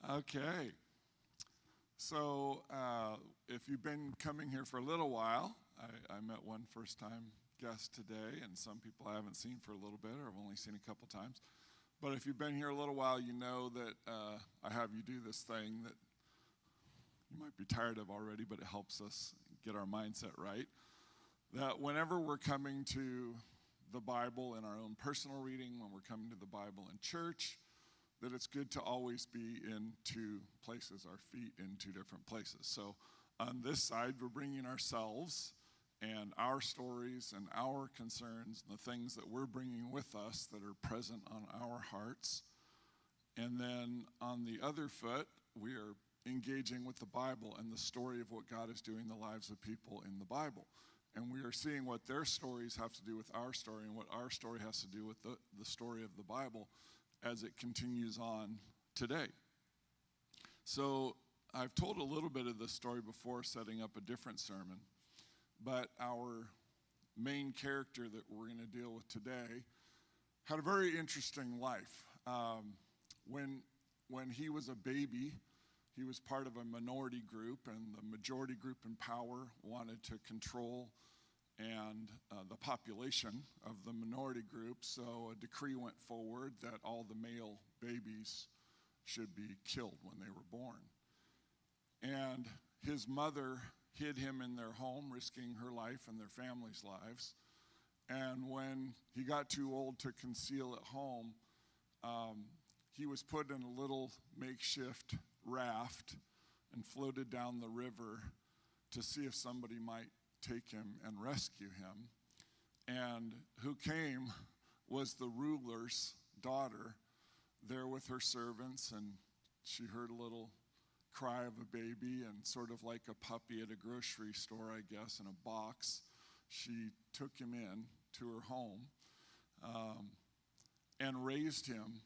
Okay. So if you've been coming here for a little while, I met one first-time guest today, and some people I haven't seen for a little bit, or I've only seen a couple times. But if you've been here a little while, you know that I have you do this thing that you might be tired of already, but it helps us get our mindset right. That whenever we're coming to the Bible in our own personal reading, when we're coming to the Bible in church, that it's good to always be in two places, our feet in two different places. So on this side, we're bringing ourselves and our stories and our concerns and the things that we're bringing with us that are present on our hearts. And then on the other foot, we are engaging with the Bible and the story of what God is doing in the lives of people in the Bible. And we are seeing what their stories have to do with our story and what our story has to do with the story of the Bible as it continues on today. So I've told a little bit of this story before setting up a different sermon, but our main character that we're going to deal with today had a very interesting life. When he was a baby, he was part of a minority group, and the majority group in power wanted to control the population of the minority group, so a decree went forward that all the male babies should be killed when they were born. And his mother hid him in their home, risking her life and their family's lives. And when he got too old to conceal at home, he was put in a little makeshift raft and floated down the river to see if somebody might take him and rescue him. And who came was the ruler's daughter there with her servants, and she heard a little cry of a baby, and sort of like a puppy at a grocery store, I guess, in a box, she took him in to her home and raised him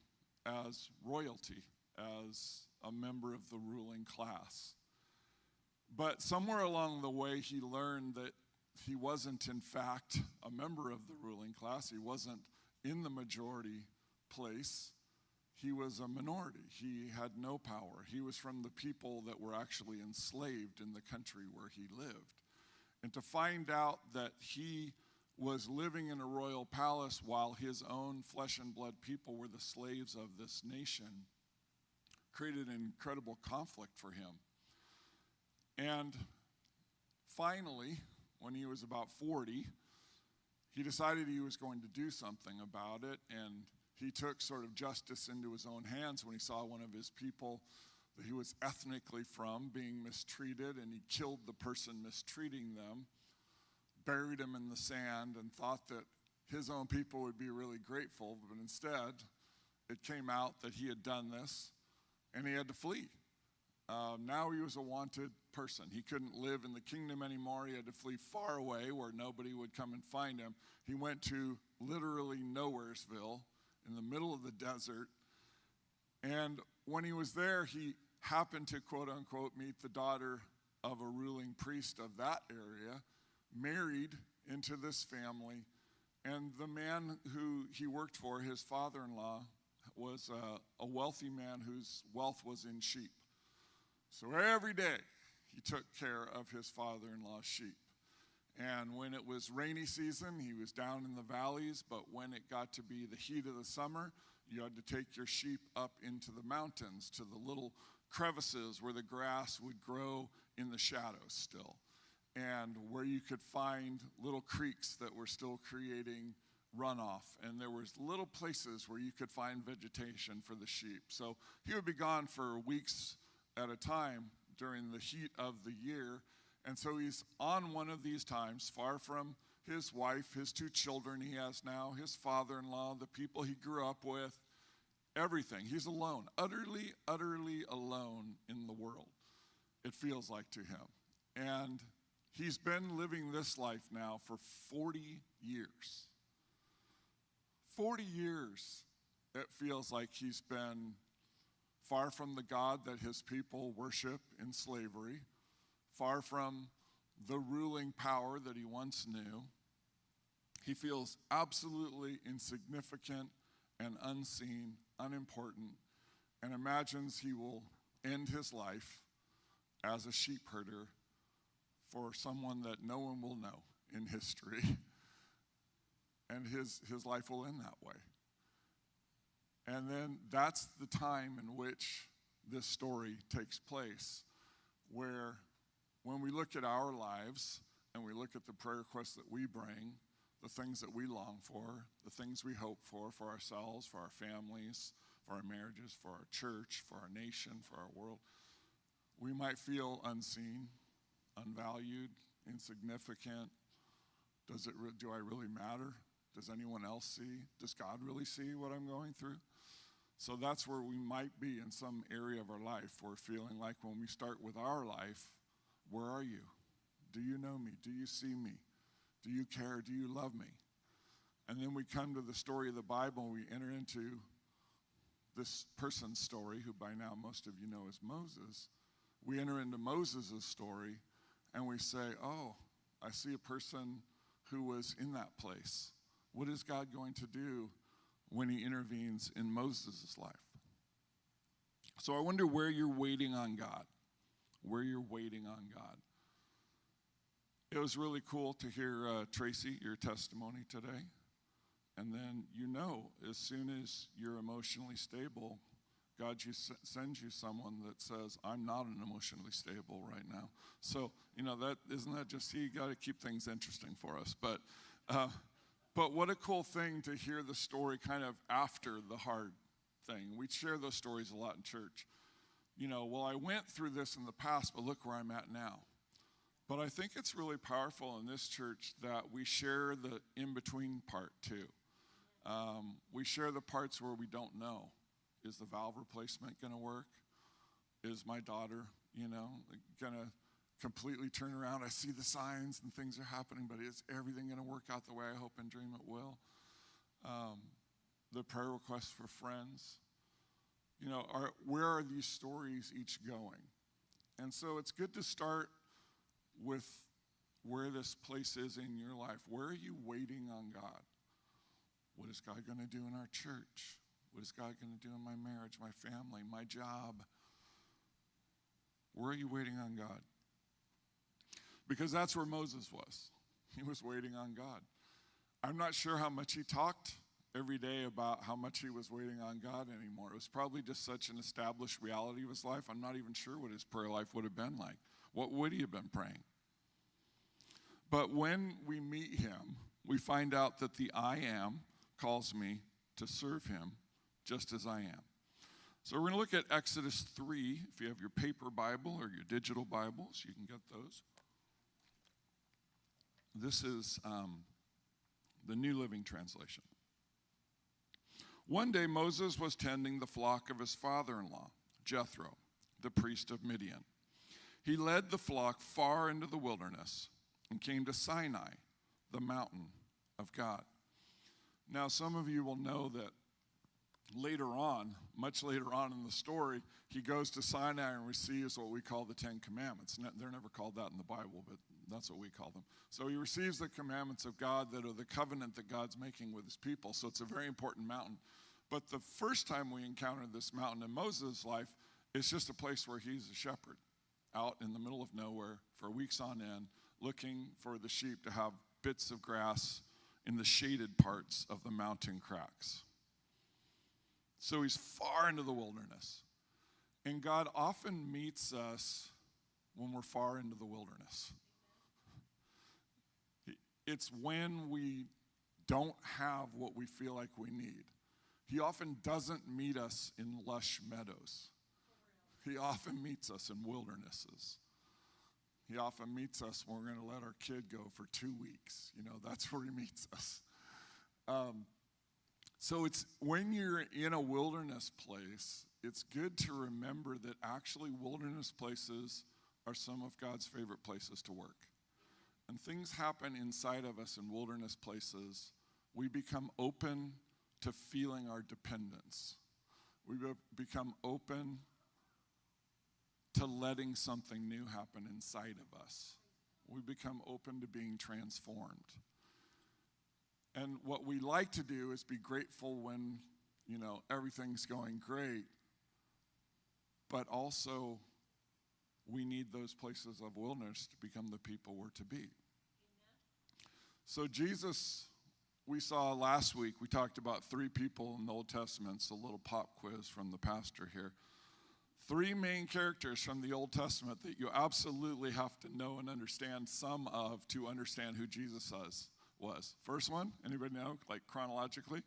as royalty, as a member of the ruling class. But somewhere along the way, he learned that he wasn't, in fact, a member of the ruling class. He wasn't in the majority place. He was a minority. He had no power. He was from the people that were actually enslaved in the country where he lived. And to find out that he was living in a royal palace while his own flesh and blood people were the slaves of this nation created an incredible conflict for him. And finally, when he was about 40, he decided he was going to do something about it, and he took sort of justice into his own hands when he saw one of his people that he was ethnically from being mistreated, and he killed the person mistreating them, buried him in the sand, and thought that his own people would be really grateful, but instead it came out that he had done this, and he had to flee. Now he was a wanted person. He couldn't live in the kingdom anymore. He had to flee far away where nobody would come and find him. He went to literally Nowheresville in the middle of the desert. And when he was there, he happened to, quote unquote, meet the daughter of a ruling priest of that area, married into this family. And the man who he worked for, his father-in-law, was a wealthy man whose wealth was in sheep. So every day, he took care of his father-in-law's sheep. And when it was rainy season, he was down in the valleys, but when it got to be the heat of the summer, you had to take your sheep up into the mountains to the little crevices where the grass would grow in the shadows still, and where you could find little creeks that were still creating runoff, and there was little places where you could find vegetation for the sheep. So he would be gone for weeks at a time during the heat of the year. And so he's on one of these times, far from his wife, his two children he has now, his father-in-law, the people he grew up with, everything. He's alone, utterly, utterly alone in the world, it feels like to him. And he's been living this life now for 40 years. 40 years, it feels like he's been far from the God that his people worship in slavery, far from the ruling power that he once knew. He feels absolutely insignificant and unseen, unimportant, and imagines he will end his life as a sheep herder for someone that no one will know in history. And his life will end that way. And then that's the time in which this story takes place, where when we look at our lives and we look at the prayer requests that we bring, the things that we long for, the things we hope for ourselves, for our families, for our marriages, for our church, for our nation, for our world, we might feel unseen, unvalued, insignificant. Do I really matter? Does anyone else see? Does God really see what I'm going through? So that's where we might be in some area of our life. We're feeling like when we start with our life, where are you? Do you know me? Do you see me? Do you care? Do you love me? And then we come to the story of the Bible, and we enter into this person's story, who by now most of you know is Moses. We enter into Moses' story, and we say, oh, I see a person who was in that place. What is God going to do when he intervenes in Moses' life? So I wonder where you're waiting on God. Where you're waiting on God. It was really cool to hear, Tracy, your testimony today. And then as soon as you're emotionally stable, God sends you someone that says, I'm not emotionally stable right now. So, isn't that just, you got to keep things interesting for us. But what a cool thing to hear the story kind of after the hard thing. We share those stories a lot in church. Well, I went through this in the past, but look where I'm at now. But I think it's really powerful in this church that we share the in-between part too. We share the parts where we don't know. Is the valve replacement going to work? Is my daughter, going to completely turn around? I see the signs and things are happening, but is everything going to work out the way I hope and dream it will? The prayer requests for friends. Where are these stories each going? And so it's good to start with where this place is in your life. Where are you waiting on God? What is God going to do in our church? What is God going to do in my marriage, my family, my job? Where are you waiting on God? Because that's where Moses was. He was waiting on God. I'm not sure how much he talked every day about how much he was waiting on God anymore. It was probably just such an established reality of his life. I'm not even sure what his prayer life would have been like. What would he have been praying? But when we meet him, we find out that the I Am calls me to serve him just as I am. So we're going to look at Exodus 3. If you have your paper Bible or your digital Bibles, you can get those. This is the New Living Translation. One day Moses was tending the flock of his father-in-law, Jethro, the priest of Midian. He led the flock far into the wilderness and came to Sinai, the mountain of God. Now, some of you will know that later on, much later on in the story, he goes to Sinai and receives what we call the Ten Commandments. They're never called that in the Bible, but that's what we call them. So he receives the commandments of God that are the covenant that God's making with his people. So it's a very important mountain. But the first time we encounter this mountain in Moses' life, it's just a place where he's a shepherd out in the middle of nowhere for weeks on end, looking for the sheep to have bits of grass in the shaded parts of the mountain cracks. So he's far into the wilderness. And God often meets us when we're far into the wilderness. It's when we don't have what we feel like we need. He often doesn't meet us in lush meadows. He often meets us in wildernesses. He often meets us when we're going to let our kid go for 2 weeks. That's where he meets us. So it's when you're in a wilderness place, it's good to remember that actually wilderness places are some of God's favorite places to work. And things happen inside of us in wilderness places. We become open to feeling our dependence. We become open to letting something new happen inside of us. We become open to being transformed. And what we like to do is be grateful when, everything's going great. but also we need those places of wilderness to become the people we're to be. Amen. So Jesus, we saw last week, we talked about 3 people in the Old Testament. It's a little pop quiz from the pastor here. 3 main characters from the Old Testament that you absolutely have to know and understand some of to understand who Jesus was. First one, anybody know, like chronologically?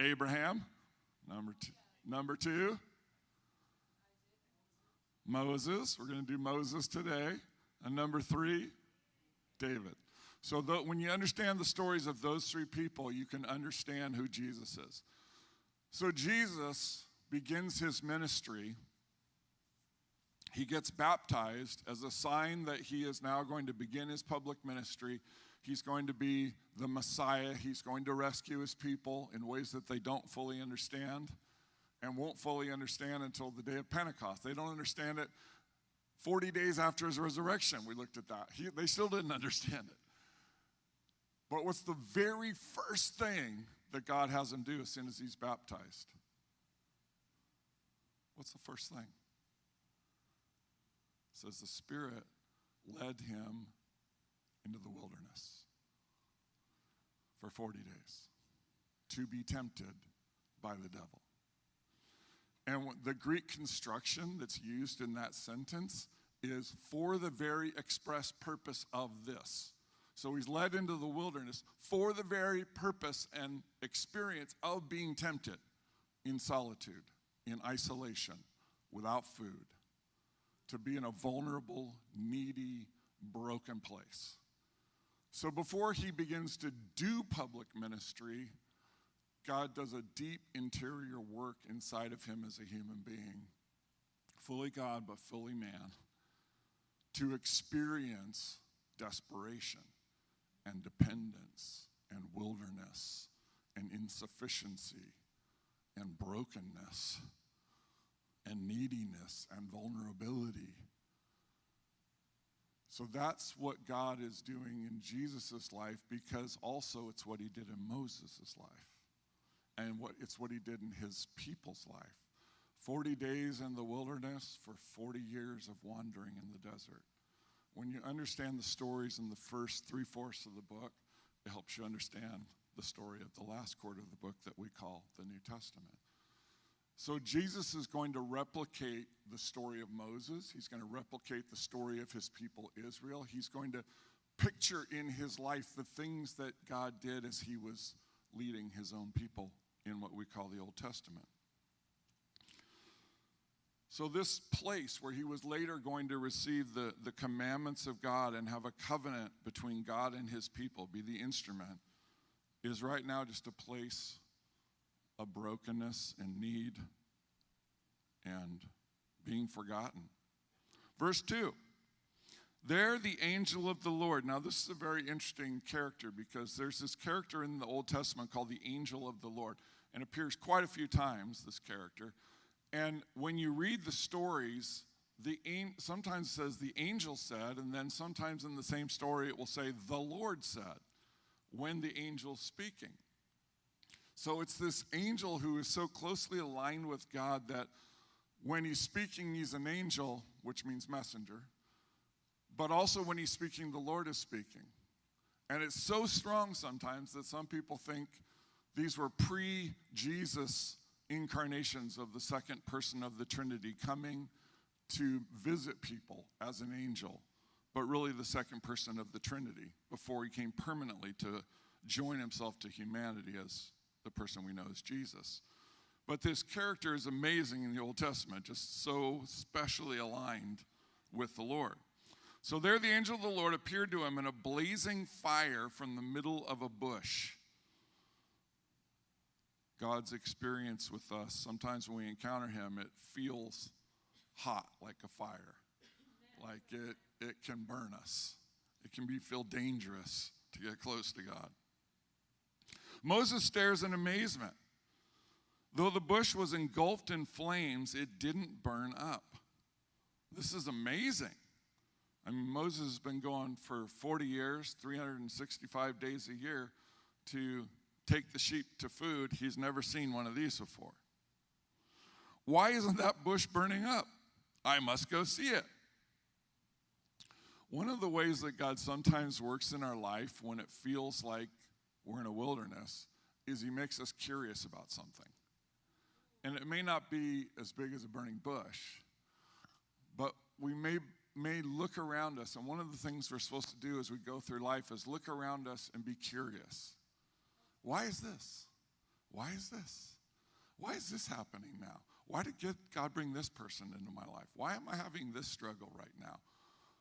Abraham. Number 2, Moses. We're going to do Moses today. And number 3, David. So when you understand the stories of those 3 people, you can understand who Jesus is. So Jesus begins his ministry. He gets baptized as a sign that he is now going to begin his public ministry. He's going to be the Messiah. He's going to rescue his people in ways that they don't fully understand and won't fully understand until the day of Pentecost. They don't understand it 40 days after his resurrection. We looked at that. They still didn't understand it. But what's the very first thing that God has him do as soon as he's baptized? What's the first thing? It says the Spirit led him into the wilderness for 40 days to be tempted by the devil. And the Greek construction that's used in that sentence is for the very express purpose of this. So he's led into the wilderness for the very purpose and experience of being tempted in solitude, in isolation, without food, to be in a vulnerable, needy, broken place. So before he begins to do public ministry, God does a deep interior work inside of him as a human being, fully God but fully man, to experience desperation and dependence and wilderness and insufficiency and brokenness and neediness and vulnerability. So that's what God is doing in Jesus' life, because also it's what he did in Moses' life. And it's what he did in his people's life. 40 days in the wilderness for 40 years of wandering in the desert. When you understand the stories in the first 3/4 of the book, it helps you understand the story of the last quarter of the book that we call the New Testament. So Jesus is going to replicate the story of Moses. He's going to replicate the story of his people Israel. He's going to picture in his life the things that God did as he was leading his own people in what we call the Old Testament. So this place where he was later going to receive the commandments of God and have a covenant between God and his people, be the instrument, is right now just a place of brokenness and need and being forgotten. Verse 2, there the angel of the Lord. Now this is a very interesting character, because there's this character in the Old Testament called the angel of the Lord, and appears quite a few times, this character. And when you read the stories, sometimes it says the angel said, and then sometimes in the same story it will say the Lord said, when the angel's speaking. So it's this angel who is so closely aligned with God that when he's speaking, he's an angel, which means messenger. But also when he's speaking, the Lord is speaking. And it's so strong sometimes that some people think these were pre-Jesus incarnations of the second person of the Trinity coming to visit people as an angel, but really the second person of the Trinity before he came permanently to join himself to humanity as the person we know as Jesus. But this character is amazing in the Old Testament, just so specially aligned with the Lord. So there the angel of the Lord appeared to him in a blazing fire from the middle of a bush. God's experience with us, sometimes when we encounter him, it feels hot like a fire. Like it can burn us. It can feel dangerous to get close to God. Moses stares in amazement. Though the bush was engulfed in flames, it didn't burn up. This is amazing. I mean, Moses has been going for 40 years, 365 days a year, to take the sheep to food, he's never seen one of these before. Why isn't that bush burning up? I must go see it. One of the ways that God sometimes works in our life when it feels like we're in a wilderness is he makes us curious about something. And it may not be as big as a burning bush, but we may look around us. And one of the things we're supposed to do as we go through life is look around us and be curious. Why is this? Why is this? Why is this happening now? Why did God bring this person into my life? Why am I having this struggle right now?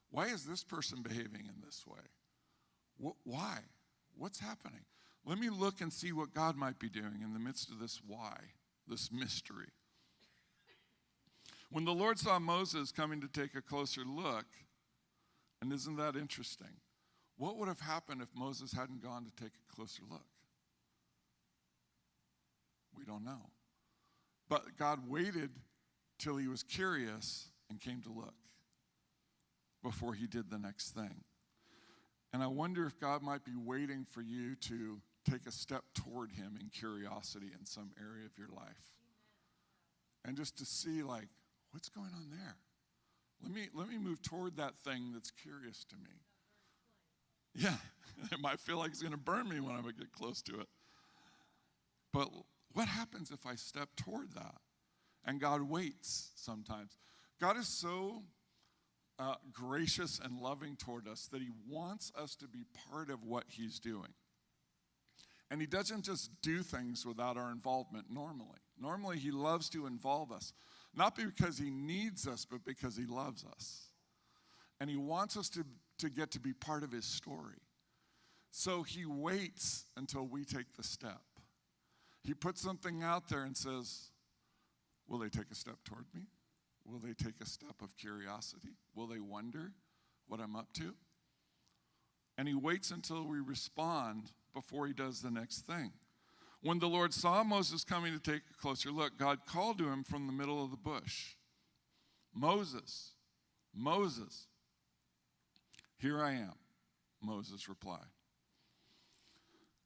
Why is this person behaving in this way? Why? What's happening? Let me look and see what God might be doing in the midst of this why, this mystery. When the Lord saw Moses coming to take a closer look, and isn't that interesting? What would have happened if Moses hadn't gone to take a closer look? We don't know. But God waited till he was curious and came to look before he did the next thing. And I wonder if God might be waiting for you to take a step toward him in curiosity in some area of your life. And just to see, like, what's going on there? Let me move toward that thing that's curious to me. Yeah, it might feel like it's going to burn me when I get close to it. But what happens if I step toward that? And God waits sometimes. God is so gracious and loving toward us that he wants us to be part of what he's doing. And he doesn't just do things without our involvement normally. Normally he loves to involve us, not because he needs us, but because he loves us. And he wants us to get to be part of his story. So he waits until we take the step. He puts something out there and says, will they take a step toward me? Will they take a step of curiosity? Will they wonder what I'm up to? And he waits until we respond before he does the next thing. When the Lord saw Moses coming to take a closer look, God called to him from the middle of the bush. Moses, Moses. Here I am, Moses replied.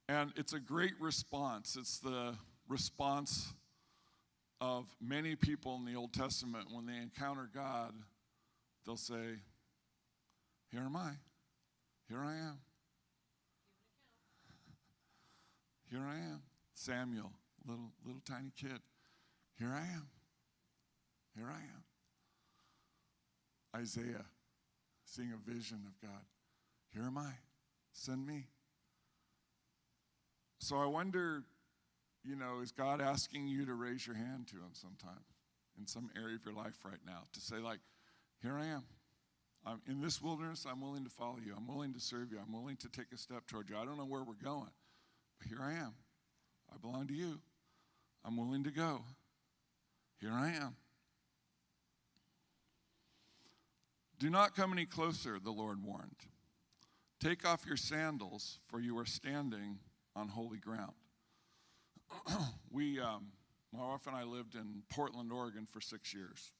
And it's a great response. It's the response of many people in the Old Testament. When they encounter God, they'll say, here am I. Here I am. Here I am. Samuel, little tiny kid. Here I am. Here I am. Isaiah, seeing a vision of God. Here am I. Send me. So I wonder, is God asking you to raise your hand to him sometime in some area of your life right now to say, like, here I am. I'm in this wilderness. I'm willing to follow you. I'm willing to serve you. I'm willing to take a step toward you. I don't know where we're going, but here I am. I belong to you. I'm willing to go. Here I am. Do not come any closer, the Lord warned. Take off your sandals, for you are standing on holy ground. My wife and I lived in Portland, Oregon for 6 years.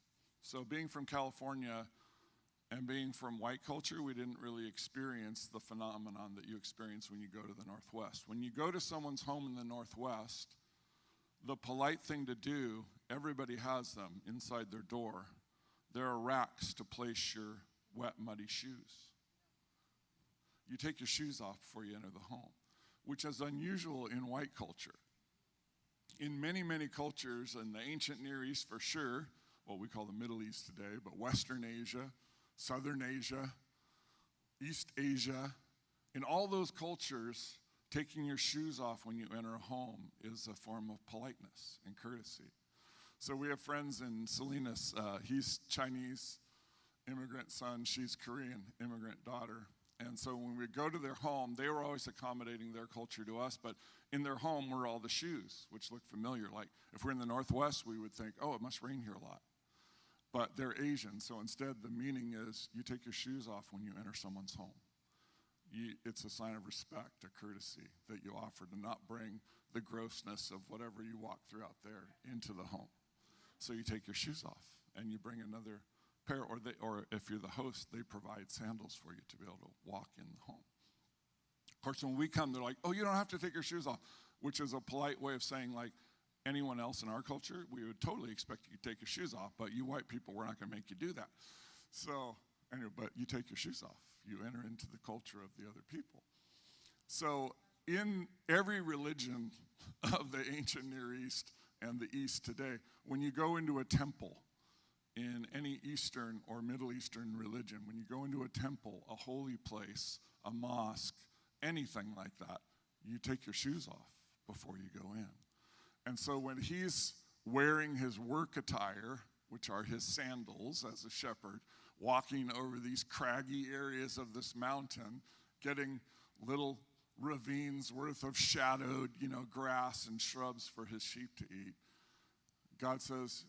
So being from California and being from white culture, we didn't really experience the phenomenon that you experience when you go to the Northwest. When you go to someone's home in the Northwest, the polite thing to do, everybody has them inside their door. There are racks to place your wet, muddy shoes. You take your shoes off before you enter the home, which is unusual in white culture. In many, many cultures, in the ancient Near East for sure, what we call the Middle East today, but Western Asia, Southern Asia, East Asia, in all those cultures, taking your shoes off when you enter a home is a form of politeness and courtesy. So we have friends in Salinas. He's Chinese immigrant son. She's Korean immigrant daughter. And so when we go to their home, they were always accommodating their culture to us, but in their home were all the shoes, which look familiar. Like if we're in the Northwest, we would think, oh, it must rain here a lot. But they're Asian, so instead the meaning is you take your shoes off when you enter someone's home. It's a sign of respect, a courtesy that you offer to not bring the grossness of whatever you walk through out there into the home. So you take your shoes off and you bring another pair, or if you're the host, they provide sandals for you to be able to walk in the home. Of course, when we come, they're like, oh, you don't have to take your shoes off, which is a polite way of saying, like, anyone else in our culture, we would totally expect you to take your shoes off, but you white people, we're not going to make you do that. So, anyway, but you take your shoes off. You enter into the culture of the other people. So, in every religion of the ancient Near East and the East today, when you go into a temple, in any Eastern or Middle Eastern religion, when you go into a temple, a holy place, a mosque, anything like that, you take your shoes off before you go in. And so when he's wearing his work attire, which are his sandals as a shepherd, walking over these craggy areas of this mountain, getting little ravines worth of shadowed, grass and shrubs for his sheep to eat, God says,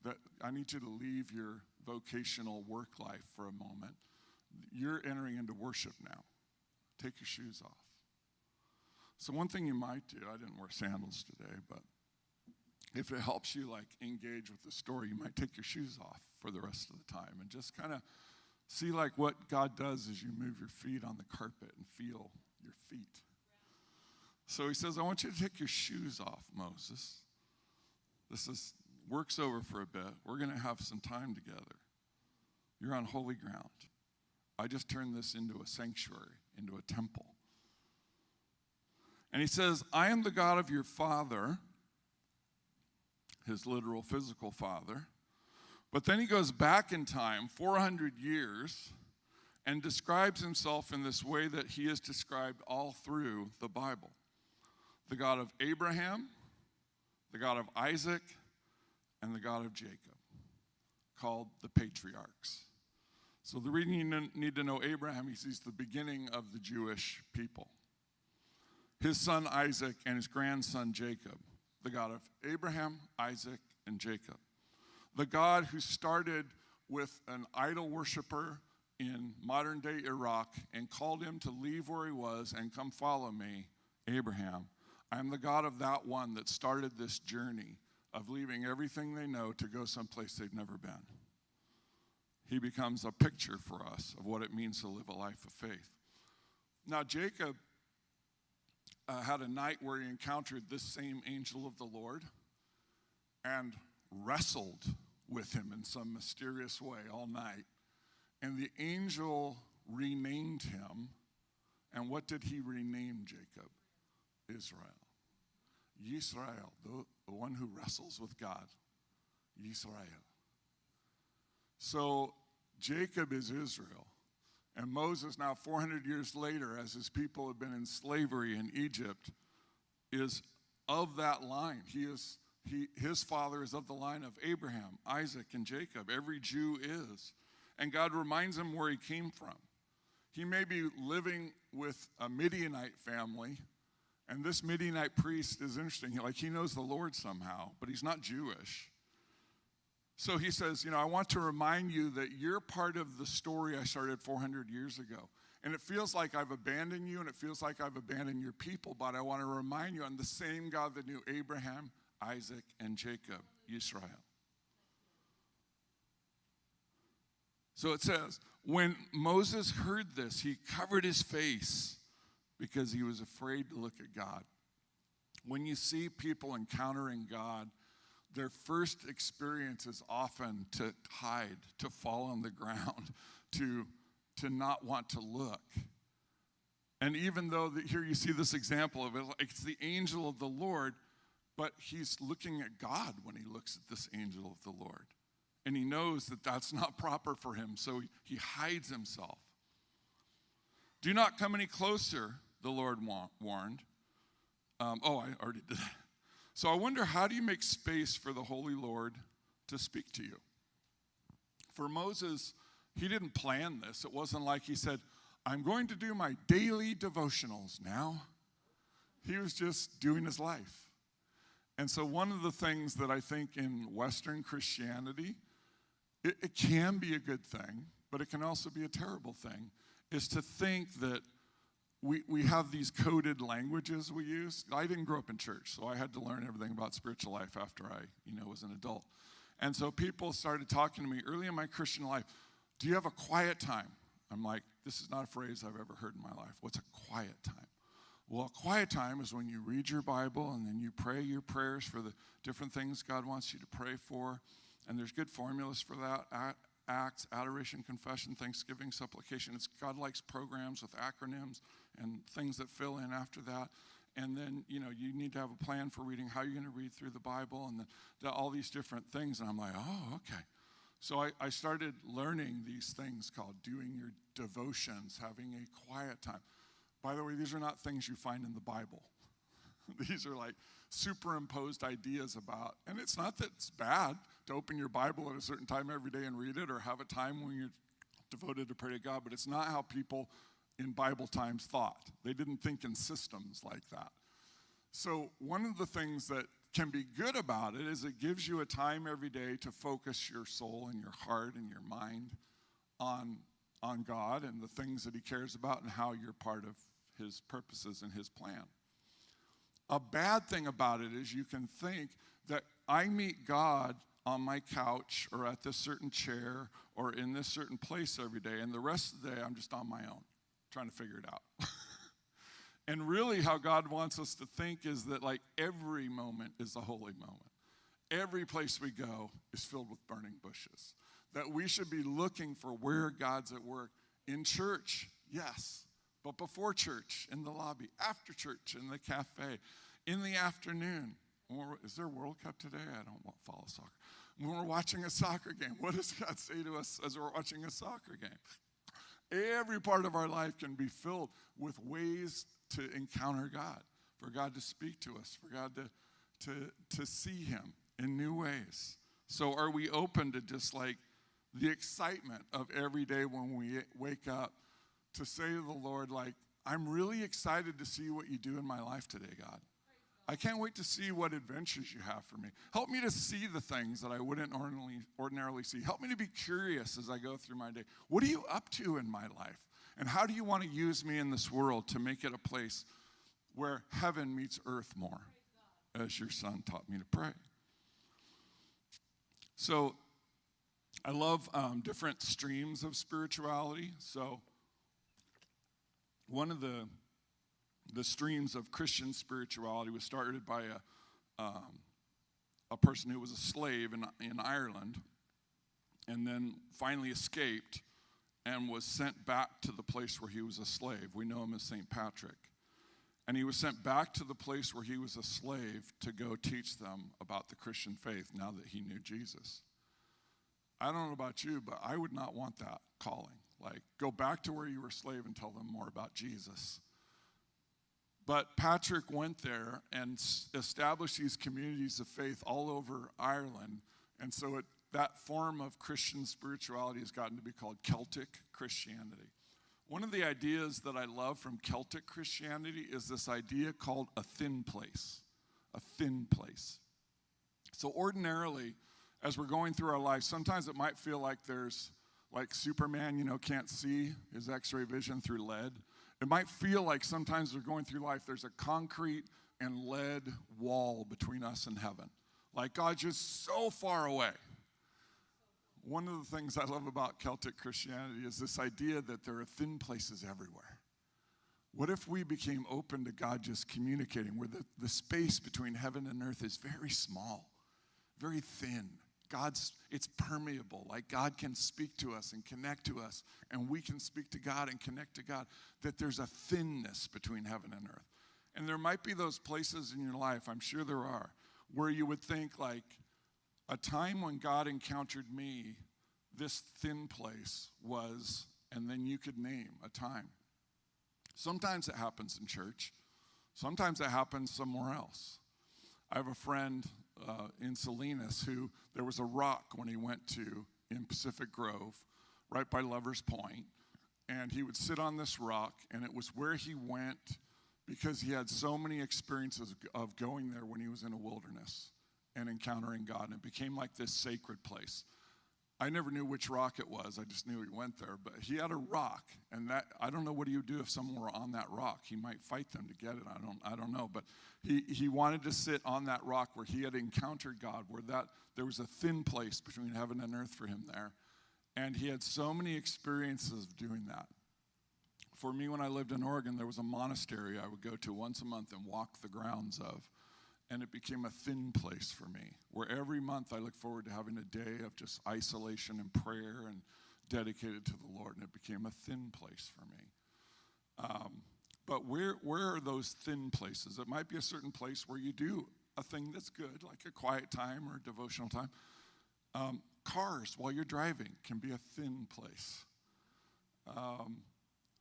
that I need you to leave your vocational work life for a moment. You're entering into worship now. Take your shoes off. So one thing you might do, I didn't wear sandals today, but if it helps you engage with the story, you might take your shoes off for the rest of the time and just kind of see what God does as you move your feet on the carpet and feel your feet. So he says, I want you to take your shoes off, Moses. Work's over for a bit. We're going to have some time together. You're on holy ground. I just turned this into a sanctuary, into a temple. And he says, I am the God of your father, his literal physical father. But then he goes back in time, 400 years, and describes himself in this way that he is described all through the Bible. The God of Abraham, the God of Isaac, and the God of Jacob, called the patriarchs. So the reason you need to know Abraham is he's the beginning of the Jewish people. His son Isaac and his grandson Jacob, the God of Abraham, Isaac, and Jacob. The God who started with an idol worshiper in modern-day Iraq and called him to leave where he was and come follow me, Abraham. I am the God of that one that started this journey of leaving everything they know to go someplace they've never been. He becomes a picture for us of what it means to live a life of faith. Now, Jacob had a night where he encountered this same angel of the Lord and wrestled with him in some mysterious way all night. And the angel renamed him. And what did he rename Jacob? Israel. Yisrael, the one who wrestles with God. Yisrael. So Jacob is Israel. And Moses, now 400 years later, as his people have been in slavery in Egypt, is of that line. His father is of the line of Abraham, Isaac, and Jacob. Every Jew is. And God reminds him where he came from. He may be living with a Midianite family, and this Midianite priest is interesting. He knows the Lord somehow, but he's not Jewish. So he says, I want to remind you that you're part of the story I started 400 years ago. And it feels like I've abandoned you, and it feels like I've abandoned your people, but I want to remind you I'm the same God that knew Abraham, Isaac, and Jacob, Israel. So it says, when Moses heard this, he covered his face because he was afraid to look at God. When you see people encountering God, their first experience is often to hide, to fall on the ground, to not want to look. And even though here you see this example of it, it's the angel of the Lord, but he's looking at God when he looks at this angel of the Lord. And he knows that that's not proper for him, so he hides himself. Do not come any closer, the Lord warned. I already did that. So I wonder, how do you make space for the Holy Lord to speak to you? For Moses, he didn't plan this. It wasn't like he said, I'm going to do my daily devotionals now. He was just doing his life. And so one of the things that I think in Western Christianity, it can be a good thing, but it can also be a terrible thing, is to think that we have these coded languages we use. I didn't grow up in church, so I had to learn everything about spiritual life after I was an adult. And so people started talking to me early in my Christian life, do you have a quiet time? I'm like, this is not a phrase I've ever heard in my life. What's a quiet time? Well, a quiet time is when you read your Bible and then you pray your prayers for the different things God wants you to pray for. And there's good formulas for that. Acts, adoration, confession, thanksgiving, supplication. God likes programs with acronyms and things that fill in after that. And then, you need to have a plan for reading, how you're going to read through the Bible and all these different things. And I'm like, oh, okay. So I started learning these things called doing your devotions, having a quiet time. By the way, these are not things you find in the Bible. These are like superimposed ideas about, and it's not that it's bad to open your Bible at a certain time every day and read it, or have a time when you're devoted to pray to God, but it's not how people in Bible times thought. They didn't think in systems like that. So one of the things that can be good about it is it gives you a time every day to focus your soul and your heart and your mind on God and the things that he cares about and how you're part of his purposes and his plan. A bad thing about it is you can think that I meet God on my couch or at this certain chair or in this certain place every day, and the rest of the day I'm just on my own trying to figure it out. And really how God wants us to think is that like every moment is a holy moment. Every place we go is filled with burning bushes. That we should be looking for where God's at work. In church, yes. But before church, in the lobby. After church, in the cafe. In the afternoon. Is there World Cup today? I don't follow soccer. When we're watching a soccer game, what does God say to us as we're watching a soccer game? Every part of our life can be filled with ways to encounter God. For God to speak to us. For God to see him in new ways. So are we open to just like the excitement of every day when we wake up to say to the Lord, like, I'm really excited to see what you do in my life today, God. I can't wait to see what adventures you have for me. Help me to see the things that I wouldn't ordinarily see. Help me to be curious as I go through my day. What are you up to in my life? And how do you want to use me in this world to make it a place where heaven meets earth more, as your son taught me to pray? So I love different streams of spirituality. So one of the streams of Christian spirituality was started by a person who was a slave in Ireland and then finally escaped and was sent back to the place where he was a slave. We know him as St. Patrick. And he was sent back to the place where he was a slave to go teach them about the Christian faith now that he knew Jesus. I don't know about you, but I would not want that calling. Like, go back to where you were a slave and tell them more about Jesus. But Patrick went there and established these communities of faith all over Ireland. And so that form of Christian spirituality has gotten to be called Celtic Christianity. One of the ideas that I love from Celtic Christianity is this idea called a thin place. A thin place. So ordinarily, as we're going through our life, sometimes it might feel like there's, like Superman, can't see his X-ray vision through lead. It might feel like sometimes we're going through life, there's a concrete and lead wall between us and heaven. Like God's just so far away. One of the things I love about Celtic Christianity is this idea that there are thin places everywhere. What if we became open to God just communicating, where the space between heaven and earth is very small, very thin. It's permeable, like God can speak to us and connect to us, and we can speak to God and connect to God, that there's a thinness between heaven and earth. And there might be those places in your life, I'm sure there are, where you would think like, a time when God encountered me, this thin place was, and then you could name a time. Sometimes it happens in church. Sometimes it happens somewhere else. I have a friend in Salinas who there was a rock when he went to in Pacific Grove, right by Lover's Point, and he would sit on this rock, and it was where he went because he had so many experiences of going there when he was in a wilderness and encountering God, and it became like this sacred place. I never knew which rock it was. I just knew he went there, but he had a rock, and that I don't know what he would do if someone were on that rock. He might fight them to get it. I don't know, but he wanted to sit on that rock where he had encountered God, where there was a thin place between heaven and earth for him there, and he had so many experiences of doing that. For me, when I lived in Oregon, there was a monastery I would go to once a month and walk the grounds of. And it became a thin place for me, where every month I look forward to having a day of just isolation and prayer and dedicated to the Lord. And it became a thin place for me. But where are those thin places? It might be a certain place where you do a thing that's good, like a quiet time or a devotional time. Cars, while you're driving, can be a thin place.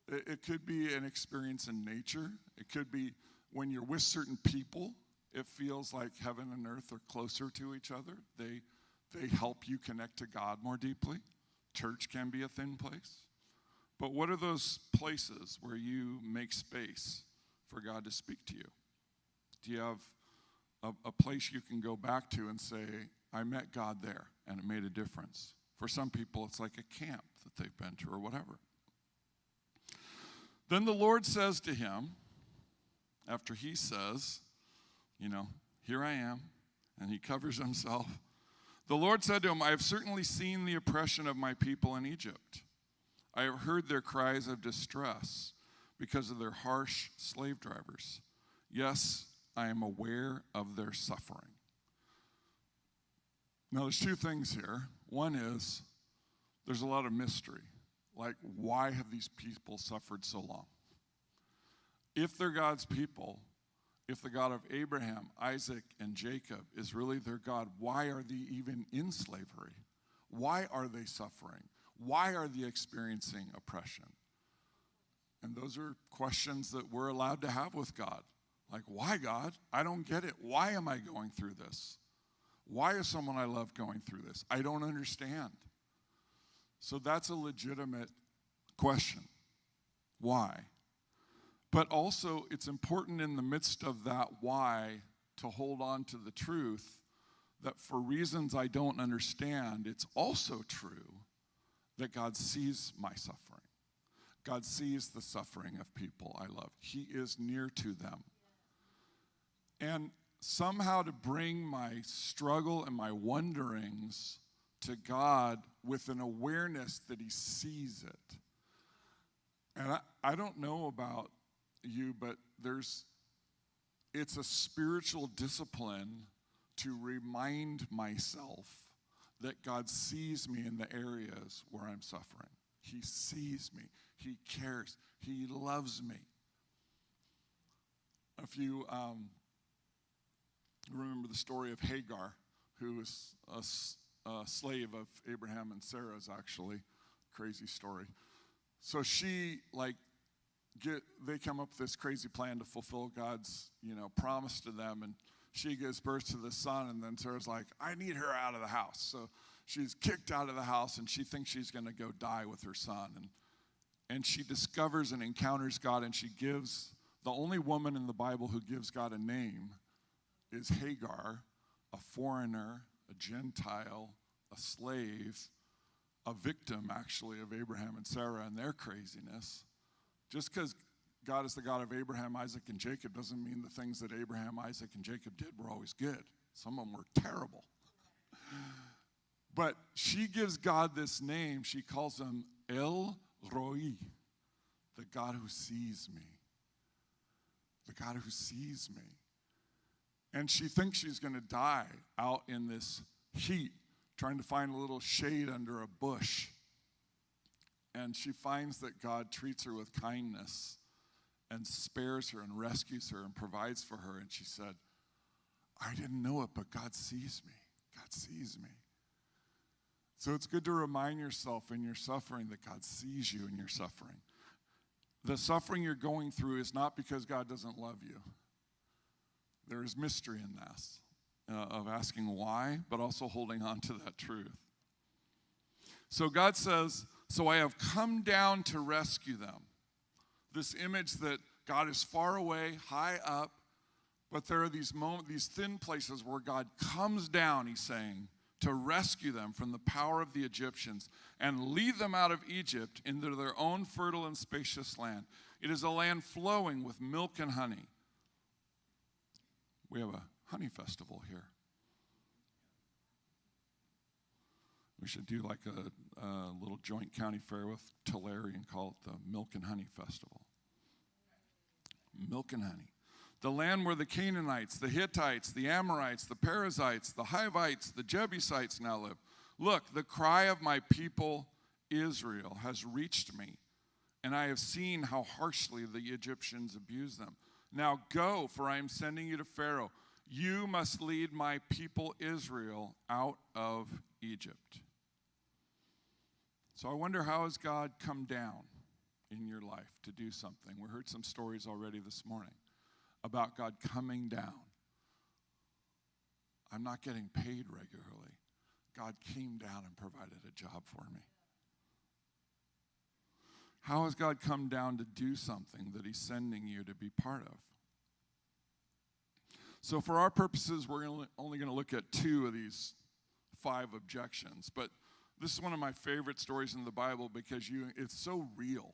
It could be an experience in nature. It could be when you're with certain people, it feels like heaven and earth are closer to each other. They help you connect to God more deeply. Church can be a thin place. But what are those places where you make space for God to speak to you? Do you have a place you can go back to and say, I met God there, and it made a difference? For some people, it's like a camp that they've been to or whatever. Then the Lord says to him, after he says, here I am, and he covers himself. The Lord said to him, I have certainly seen the oppression of my people in Egypt. I have heard their cries of distress because of their harsh slave drivers. Yes, I am aware of their suffering. Now, there's two things here. One is there's a lot of mystery. Like, why have these people suffered so long? If they're God's people, if the God of Abraham, Isaac, and Jacob is really their God, why are they even in slavery? Why are they suffering? Why are they experiencing oppression? And those are questions that we're allowed to have with God. Like, why, God? I don't get it. Why am I going through this? Why is someone I love going through this? I don't understand. So that's a legitimate question. Why? But also, it's important in the midst of that why to hold on to the truth that for reasons I don't understand, it's also true that God sees my suffering. God sees the suffering of people I love. He is near to them. And somehow to bring my struggle and my wonderings to God with an awareness that he sees it. And I don't know about you, but it's a spiritual discipline to remind myself that God sees me in the areas where I'm suffering. He sees me. He cares. He loves me. If you remember the story of Hagar, who was a slave of Abraham and Sarah's, actually. Crazy story. So she, they come up with this crazy plan to fulfill God's, promise to them, and she gives birth to the son, and then Sarah's like, I need her out of the house. So she's kicked out of the house, and she thinks she's going to go die with her son. And she discovers and encounters God, and she gives, the only woman in the Bible who gives God a name is Hagar, a foreigner, a Gentile, a slave, a victim, actually, of Abraham and Sarah and their craziness. Just because God is the God of Abraham, Isaac, and Jacob doesn't mean the things that Abraham, Isaac, and Jacob did were always good. Some of them were terrible. But she gives God this name. She calls him El Roi, the God who sees me. The God who sees me. And she thinks she's going to die out in this heat, trying to find a little shade under a bush. And she finds that God treats her with kindness and spares her and rescues her and provides for her. And she said, I didn't know it, but God sees me. God sees me. So it's good to remind yourself in your suffering that God sees you in your suffering. The suffering you're going through is not because God doesn't love you. There is mystery in this, of asking why, but also holding on to that truth. So God says, so I have come down to rescue them. This image that God is far away, high up, but there are these thin places where God comes down, he's saying, to rescue them from the power of the Egyptians and lead them out of Egypt into their own fertile and spacious land. It is a land flowing with milk and honey. We have a honey festival here. We should do like a little joint county fair with Tulare and call it the Milk and Honey Festival. Milk and honey. The land where the Canaanites, the Hittites, the Amorites, the Perizzites, the Hivites, the Jebusites now live. Look, the cry of my people Israel has reached me, and I have seen how harshly the Egyptians abuse them. Now go, for I am sending you to Pharaoh. You must lead my people Israel out of Egypt. So I wonder, how has God come down in your life to do something? We heard some stories already this morning about God coming down. I'm not getting paid regularly. God came down and provided a job for me. How has God come down to do something that he's sending you to be part of? So for our purposes, we're only going to look at 2 of these 5 objections. But this is one of my favorite stories in the Bible because it's so real.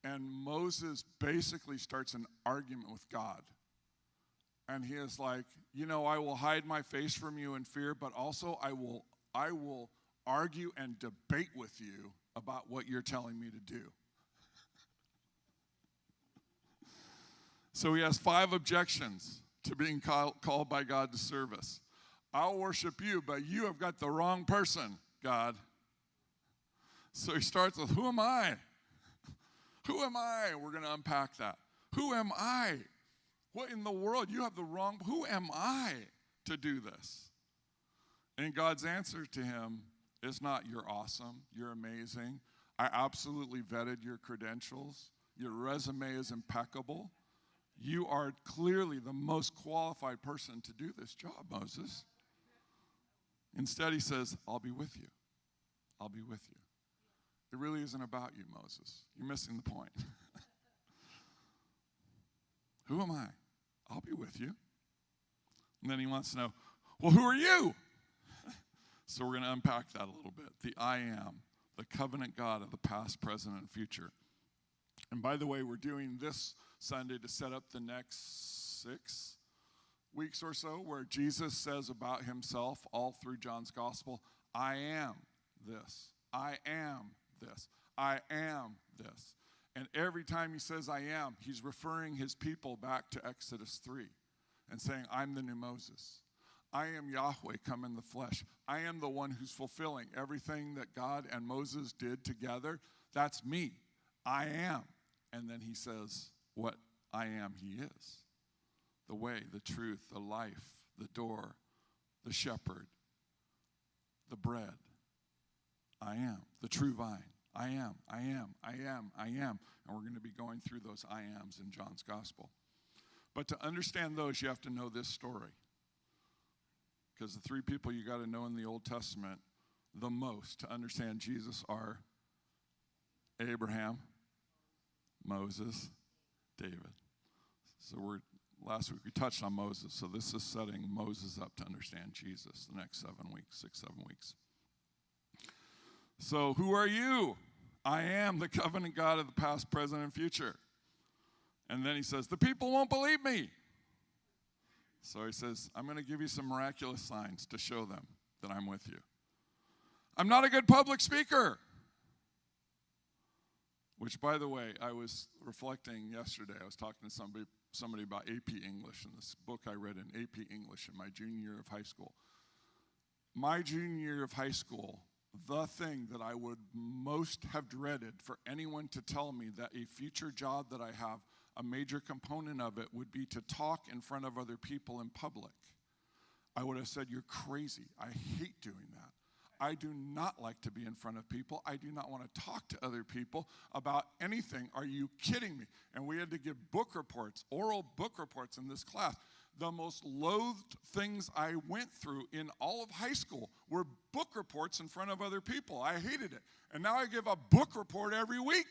And Moses basically starts an argument with God. And he is like, I will hide my face from you in fear, but also I will argue and debate with you about what you're telling me to do. So he has 5 objections to being called by God to service. I'll worship you, but you have got the wrong person, God. So he starts with, who am I? Who am I? We're going to unpack that. Who am I? What in the world? You have the wrong, who am I to do this? And God's answer to him is not, you're awesome, you're amazing. I absolutely vetted your credentials. Your resume is impeccable. You are clearly the most qualified person to do this job, Moses. Instead, he says, I'll be with you. I'll be with you. It really isn't about you, Moses. You're missing the point. Who am I? I'll be with you. And then he wants to know, well, who are you? So we're going to unpack that a little bit. The I am, the covenant God of the past, present, and future. And by the way, we're doing this Sunday to set up the next 6 weeks or so, where Jesus says about himself all through John's gospel, I am this. I am this. I am this. And every time he says I am, he's referring his people back to Exodus 3 and saying, I'm the new Moses. I am Yahweh come in the flesh. I am the one who's fulfilling everything that God and Moses did together. That's me. I am. And then he says what I am he is. The way, the truth, the life, the door, the shepherd, the bread. I am. The true vine. I am, I am, I am, I am. And we're going to be going through those I ams in John's gospel. But to understand those, you have to know this story. Because the 3 people you got to know in the Old Testament the most to understand Jesus are Abraham, Moses, David. So last week we touched on Moses, so this is setting Moses up to understand Jesus the next 7 weeks, 6, 7 weeks. So who are you? I am the covenant God of the past, present, and future. And then he says, the people won't believe me. So he says, I'm going to give you some miraculous signs to show them that I'm with you. I'm not a good public speaker. Which, by the way, I was reflecting yesterday. I was talking to somebody about AP English, and this book I read in AP English in my junior year of high school. My junior year of high school, the thing that I would most have dreaded for anyone to tell me that a future job that I have, a major component of it would be to talk in front of other people in public. I would have said, you're crazy. I hate doing that. I do not like to be in front of people. I do not want to talk to other people about anything. Are you kidding me? And we had to give book reports, oral book reports in this class. The most loathed things I went through in all of high school were book reports in front of other people. I hated it. And now I give a book report every week.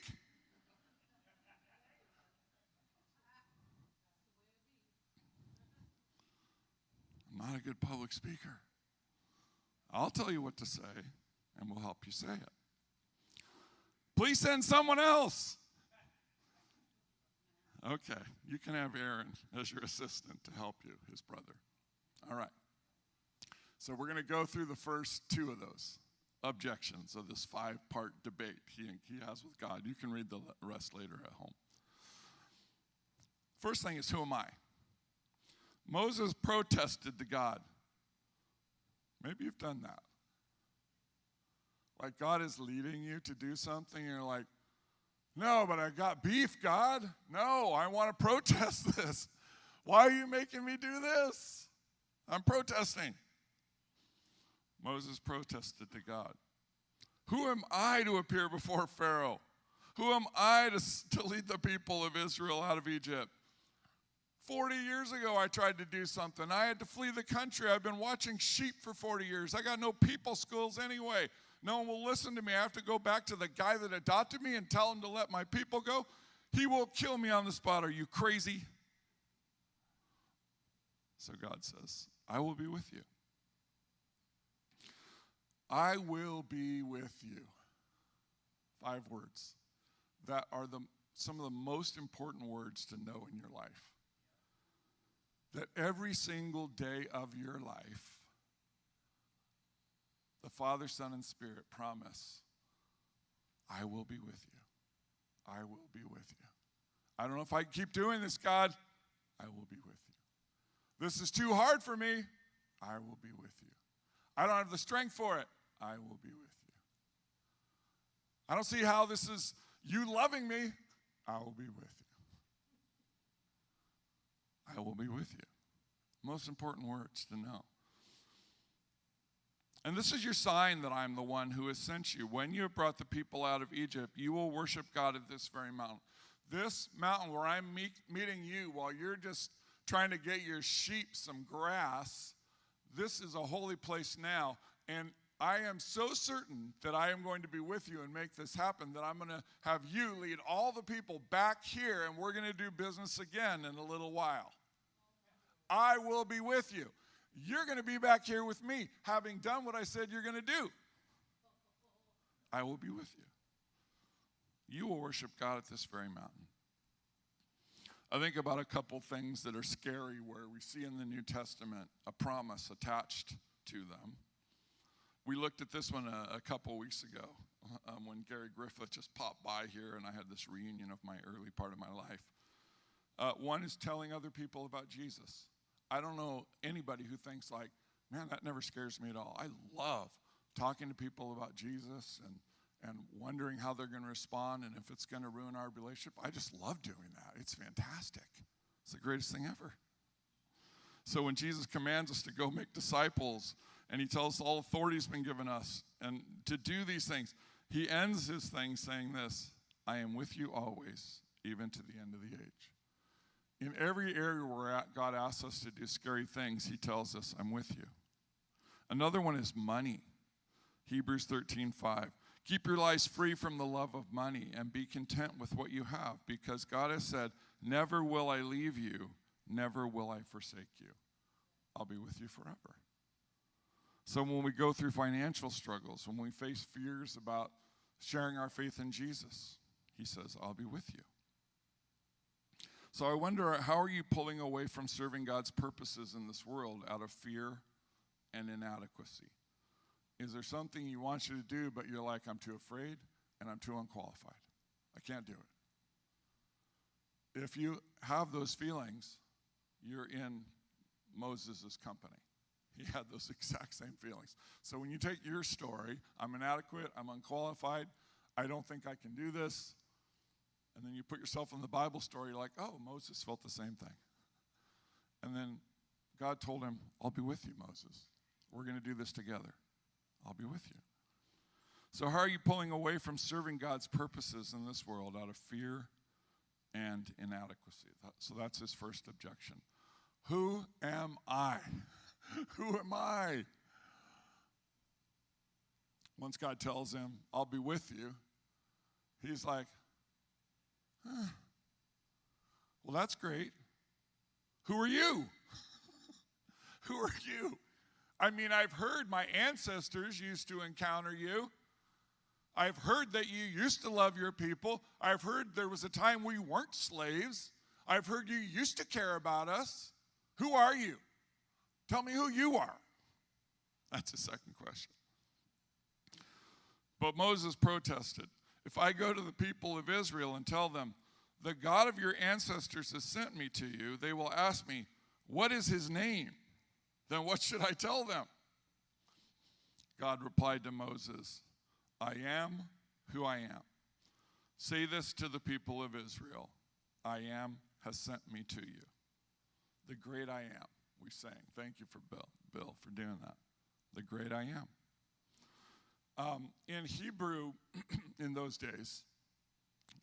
I'm not a good public speaker. I'll tell you what to say, and we'll help you say it. Please send someone else. Okay, you can have Aaron as your assistant to help you, his brother. All right. So we're going to go through the first 2 of those. objections of this 5-part debate he has with God. You can read the rest later at home. First thing is, who am I? Moses protested to God. Maybe you've done that. Like God is leading you to do something, and you're like, no, but I got beef, God. No, I want to protest this. Why are you making me do this? I'm protesting. Moses protested to God. Who am I to appear before Pharaoh? Who am I to lead the people of Israel out of Egypt? 40 years ago, I tried to do something. I had to flee the country. I've been watching sheep for 40 years. I got no people skills anyway. No one will listen to me. I have to go back to the guy that adopted me and tell him to let my people go. He will kill me on the spot. Are you crazy? So God says, I will be with you. I will be with you. 5 words that are some of the most important words to know in your life. That every single day of your life, the Father, Son, and Spirit promise, I will be with you. I will be with you. I don't know if I can keep doing this, God. I will be with you. This is too hard for me. I will be with you. I don't have the strength for it. I will be with you. I don't see how this is you loving me. I will be with you. I will be with you. Most important words to know. And this is your sign that I'm the one who has sent you. When you have brought the people out of Egypt, you will worship God at this very mountain. This mountain where I'm meeting you while you're just trying to get your sheep some grass, this is a holy place now. And I am so certain that I am going to be with you and make this happen that I'm going to have you lead all the people back here, and we're going to do business again in a little while. I will be with you. You're going to be back here with me, having done what I said you're going to do. I will be with you. You will worship God at this very mountain. I think about a couple things that are scary where we see in the New Testament a promise attached to them. We looked at this one a couple weeks ago when Gary Griffith just popped by here and I had this reunion of my early part of my life. One is telling other people about Jesus. I don't know anybody who thinks like, man, that never scares me at all. I love talking to people about Jesus and wondering how they're going to respond and if it's going to ruin our relationship. I just love doing that. It's fantastic. It's the greatest thing ever. So when Jesus commands us to go make disciples and he tells us all authority has been given us and to do these things, he ends his thing saying this, I am with you always, even to the end of the age. In every area where God asks us to do scary things, he tells us, I'm with you. Another one is money. Hebrews 13:5. Keep your lives free from the love of money and be content with what you have, because God has said, never will I leave you, never will I forsake you. I'll be with you forever. So when we go through financial struggles, when we face fears about sharing our faith in Jesus, he says, I'll be with you. So I wonder, how are you pulling away from serving God's purposes in this world out of fear and inadequacy? Is there something he wants you to do, but you're like, I'm too afraid and I'm too unqualified. I can't do it. If you have those feelings, you're in Moses' company. He had those exact same feelings. So when you take your story, I'm inadequate, I'm unqualified, I don't think I can do this, and then you put yourself in the Bible story, you're like, oh, Moses felt the same thing. And then God told him, I'll be with you, Moses. We're going to do this together. I'll be with you. So how are you pulling away from serving God's purposes in this world out of fear and inadequacy? So that's his first objection. Who am I? Who am I? Once God tells him, I'll be with you, he's like, well, that's great. Who are you? Who are you? I mean, I've heard my ancestors used to encounter you. I've heard that you used to love your people. I've heard there was a time we weren't slaves. I've heard you used to care about us. Who are you? Tell me who you are. That's the second question. But Moses protested. If I go to the people of Israel and tell them, the God of your ancestors has sent me to you, they will ask me, what is his name? Then what should I tell them? God replied to Moses, I am who I am. Say this to the people of Israel, I am has sent me to you. The great I am, we sang. Thank you for Bill for doing that. The great I am. In Hebrew, in those days,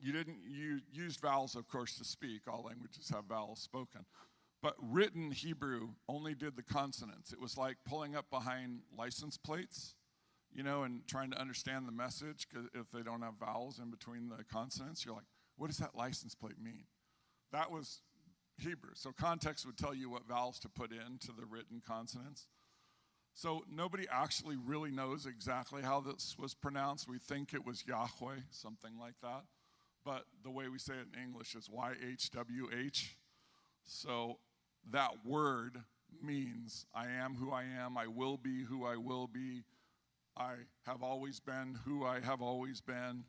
you used vowels, of course, to speak. All languages have vowels spoken. But written Hebrew only did the consonants. It was like pulling up behind license plates, and trying to understand the message, because if they don't have vowels in between the consonants, you're like, what does that license plate mean? That was Hebrew. So context would tell you what vowels to put into the written consonants. So nobody actually really knows exactly how this was pronounced. We think it was Yahweh, something like that. But the way we say it in English is YHWH. So that word means I am who I am, I will be who I will be, I have always been who I have always been.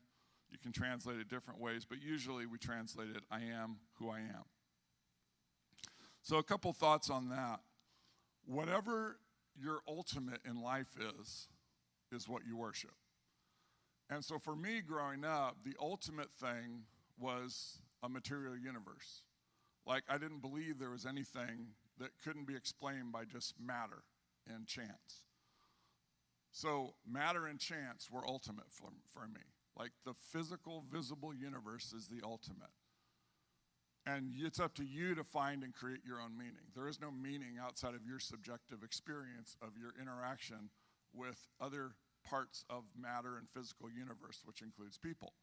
You can translate it different ways, but usually we translate it, I am who I am. So a couple thoughts on that. Whatever your ultimate in life is what you worship. And so for me growing up, the ultimate thing was a material universe. Like, I didn't believe there was anything that couldn't be explained by just matter and chance. So matter and chance were ultimate for me. Like, the physical, visible universe is the ultimate. And it's up to you to find and create your own meaning. There is no meaning outside of your subjective experience of your interaction with other parts of matter and physical universe, which includes people.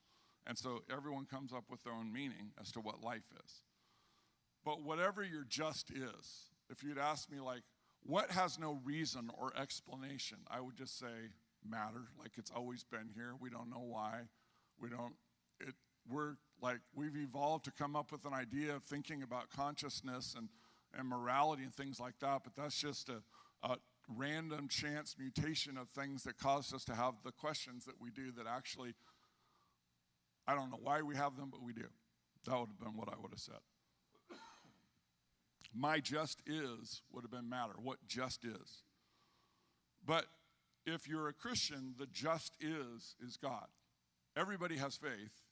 And so everyone comes up with their own meaning as to what life is. But whatever your just is, if you'd ask me, like, what has no reason or explanation, I would just say matter, like it's always been here. We don't know why. We've evolved to come up with an idea of thinking about consciousness and morality and things like that, but that's just a random chance mutation of things that caused us to have the questions that we do that actually, I don't know why we have them, but we do. That would have been what I would have said. My just is would have been matter, what just is. But if you're a Christian, the just is God. Everybody has faith.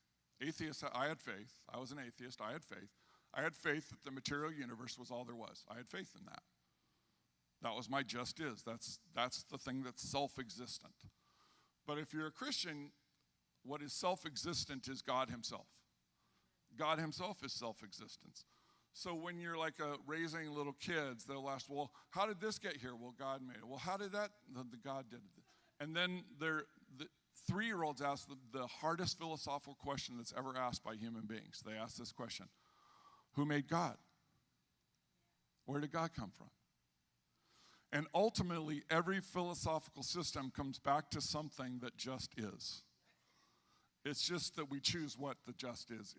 Atheists, I had faith. I was an atheist. I had faith. I had faith that the material universe was all there was. I had faith in that. That was my just is. That's the thing that's self-existent. But if you're a Christian, what is self-existent is God himself. God himself is self-existence. So when you're like raising little kids, they'll ask, well, how did this get here? Well, God made it. Well, how did that? The God did it. And then the 3-year-olds ask the hardest philosophical question that's ever asked by human beings. They ask this question: who made God? Where did God come from? And ultimately, every philosophical system comes back to something that just is. It's just that we choose what the just is.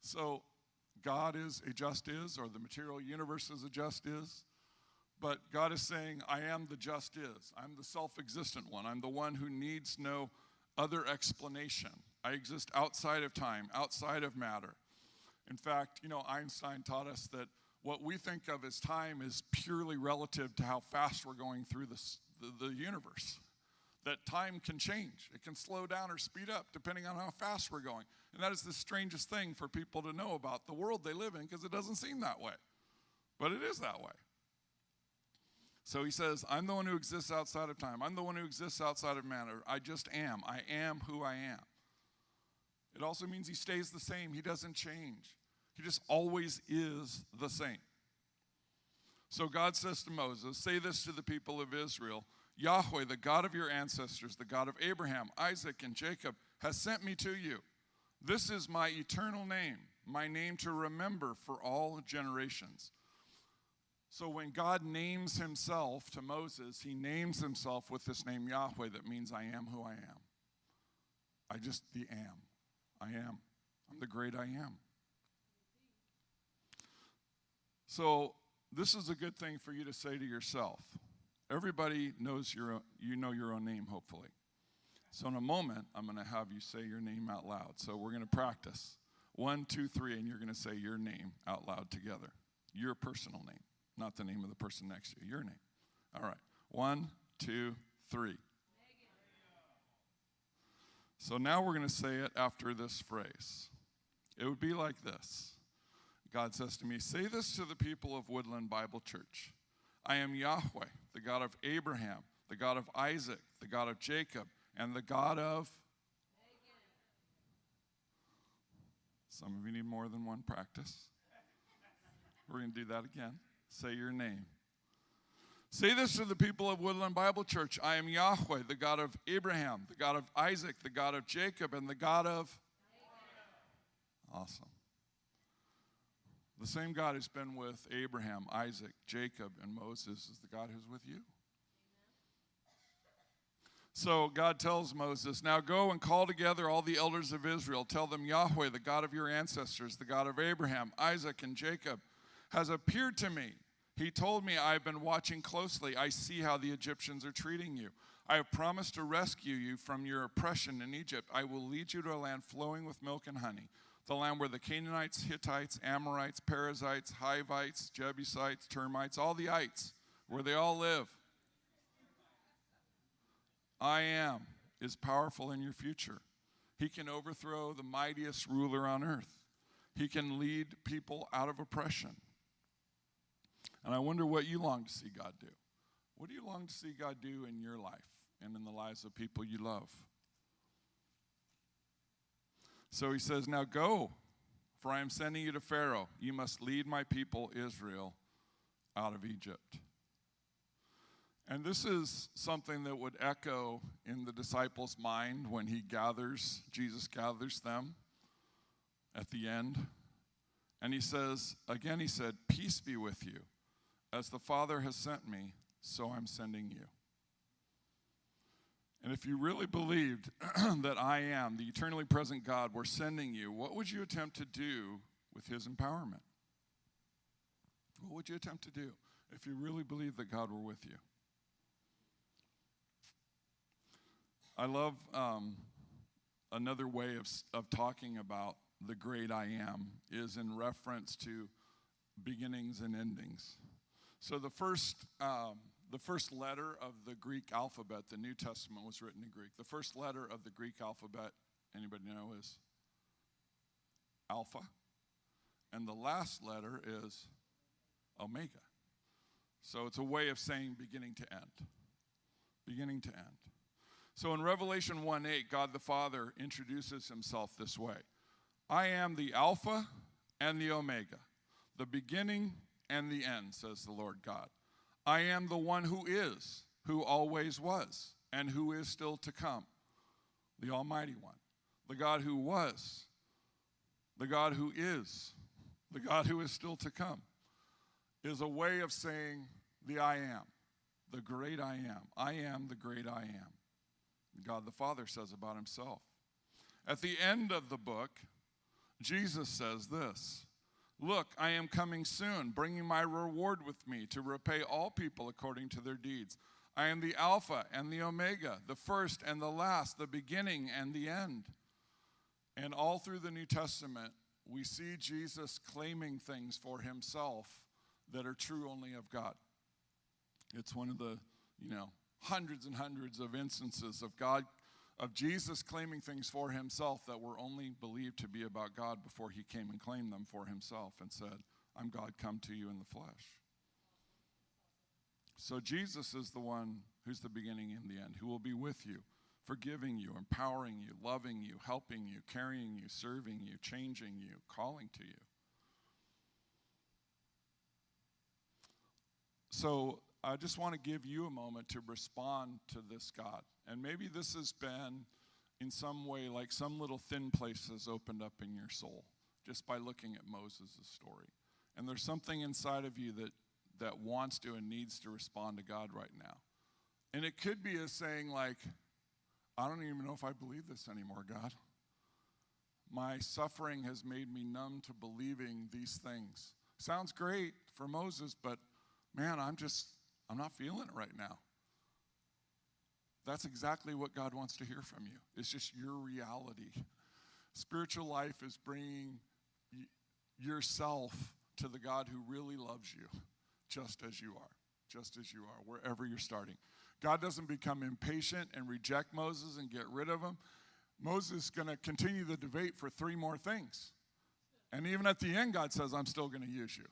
So God is a just is, or the material universe is a just is. But God is saying, I am the just is. I'm the self-existent one. I'm the one who needs no other explanation. I exist outside of time, outside of matter. In fact, Einstein taught us that what we think of as time is purely relative to how fast we're going through the universe. That time can change. It can slow down or speed up depending on how fast we're going. And that is the strangest thing for people to know about the world they live in, because it doesn't seem that way. But it is that way. So he says, I'm the one who exists outside of time. I'm the one who exists outside of matter. I just am. I am who I am. It also means he stays the same. He doesn't change. He just always is the same. So God says to Moses, say this to the people of Israel: Yahweh, the God of your ancestors, the God of Abraham, Isaac, and Jacob, has sent me to you. This is my eternal name, my name to remember for all generations. So when God names himself to Moses, he names himself with this name Yahweh that means I am who I am. I just the am. I am. I'm the great I am. So this is a good thing for you to say to yourself. Everybody knows you know your own name, hopefully. So in a moment, I'm going to have you say your name out loud. So we're going to practice. 1, 2, 3, and you're going to say your name out loud together. Your personal name, not the name of the person next to you. Your name. All right. 1, 2, 3. So now we're going to say it after this phrase. It would be like this. God says to me, say this to the people of Woodland Bible Church. I am Yahweh, the God of Abraham, the God of Isaac, the God of Jacob, and the God of... Some of you need more than one practice. We're going to do that again. Say your name. Say this to the people of Woodland Bible Church. I am Yahweh, the God of Abraham, the God of Isaac, the God of Jacob, and the God of... Awesome. The same God who's been with Abraham, Isaac, Jacob, and Moses is the God who's with you. So God tells Moses, now go and call together all the elders of Israel. Tell them Yahweh, the God of your ancestors, the God of Abraham, Isaac, and Jacob, has appeared to me. He told me, I've been watching closely. I see how the Egyptians are treating you. I have promised to rescue you from your oppression in Egypt. I will lead you to a land flowing with milk and honey, the land where the Canaanites, Hittites, Amorites, Perizzites, Hivites, Jebusites, termites, all the ites, where they all live. I am is powerful in your future. He can overthrow the mightiest ruler on earth. He can lead people out of oppression. And I wonder what you long to see God do. What do you long to see God do in your life and in the lives of people you love? So he says, now go, for I am sending you to Pharaoh. You must lead my people Israel out of Egypt. And this is something that would echo in the disciples' mind when Jesus gathers them at the end. And he says, again he said, peace be with you. As the Father has sent me, so I'm sending you. And if you really believed that I am the eternally present God were sending you, what would you attempt to do with his empowerment? What would you attempt to do if you really believed that God were with you? I love another way of talking about the great I am is in reference to beginnings and endings. So the first letter of the Greek alphabet, the New Testament was written in Greek. The first letter of the Greek alphabet, anybody know, is Alpha. And the last letter is Omega. So it's a way of saying beginning to end. Beginning to end. So in Revelation 1:8, God the Father introduces himself this way. I am the Alpha and the Omega, the beginning and the end, says the Lord God. I am the one who is, who always was, and who is still to come, the Almighty One, the God who was, the God who is, the God who is still to come, is a way of saying the I am, the great I am. I am the great I am. God the Father says about himself. At the end of the book, Jesus says this, look, I am coming soon, bringing my reward with me to repay all people according to their deeds. I am the Alpha and the Omega, the first and the last, the beginning and the end. And all through the New Testament, we see Jesus claiming things for himself that are true only of God. It's one of the, hundreds and hundreds of instances of Jesus claiming things for himself that were only believed to be about God before he came and claimed them for himself and said, I'm God come to you in the flesh. So Jesus is the one who's the beginning and the end, who will be with you, forgiving you, empowering you, loving you, helping you, carrying you, serving you, changing you, calling to you. So I just want to give you a moment to respond to this God. And maybe this has been, in some way, like some little thin place has opened up in your soul just by looking at Moses' story. And there's something inside of you that wants to and needs to respond to God right now. And it could be as saying like, I don't even know if I believe this anymore, God. My suffering has made me numb to believing these things. Sounds great for Moses, but man, I'm I'm not feeling it right now. That's exactly what God wants to hear from you. It's just your reality. Spiritual life is bringing yourself to the God who really loves you, just as you are, wherever you're starting. God doesn't become impatient and reject Moses and get rid of him. Moses is going to continue the debate for 3 more things. And even at the end, God says, I'm still going to use you.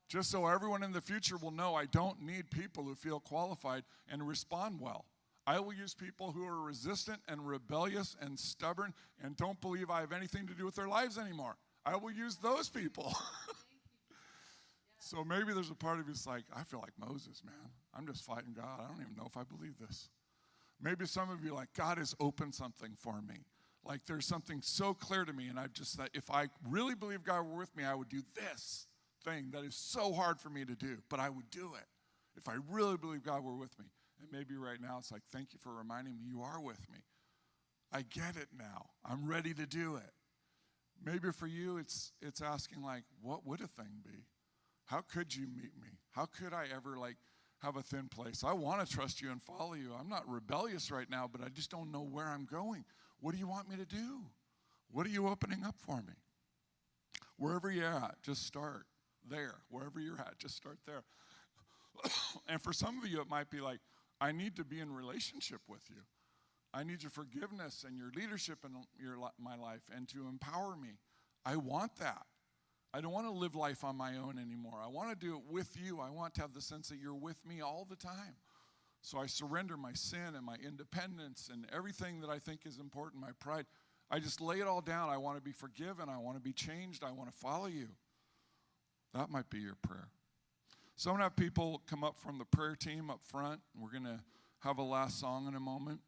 Just so everyone in the future will know, I don't need people who feel qualified and respond well. I will use people who are resistant and rebellious and stubborn and don't believe I have anything to do with their lives anymore. I will use those people. So maybe there's a part of you that's like, I feel like Moses, man. I'm just fighting God. I don't even know if I believe this. Maybe some of you are like, God has opened something for me. Like there's something so clear to me, and I've just thought, if I really believe God were with me, I would do this thing that is so hard for me to do, but I would do it if I really believe God were with me. And maybe right now it's like, thank you for reminding me you are with me. I get it now. I'm ready to do it. Maybe for you it's asking like, what would a thing be? How could you meet me? How could I ever have a thin place? I want to trust you and follow you. I'm not rebellious right now, but I just don't know where I'm going. What do you want me to do? What are you opening up for me? Wherever you're at, just start there. Wherever you're at, just start there. And for some of you, it might be like, I need to be in relationship with you. I need your forgiveness and your leadership in my life and to empower me. I want that. I don't want to live life on my own anymore. I want to do it with you. I want to have the sense that you're with me all the time. So I surrender my sin and my independence and everything that I think is important, my pride. I just lay it all down. I want to be forgiven. I want to be changed. I want to follow you. That might be your prayer. So I'm going to have people come up from the prayer team up front. We're going to have a last song in a moment.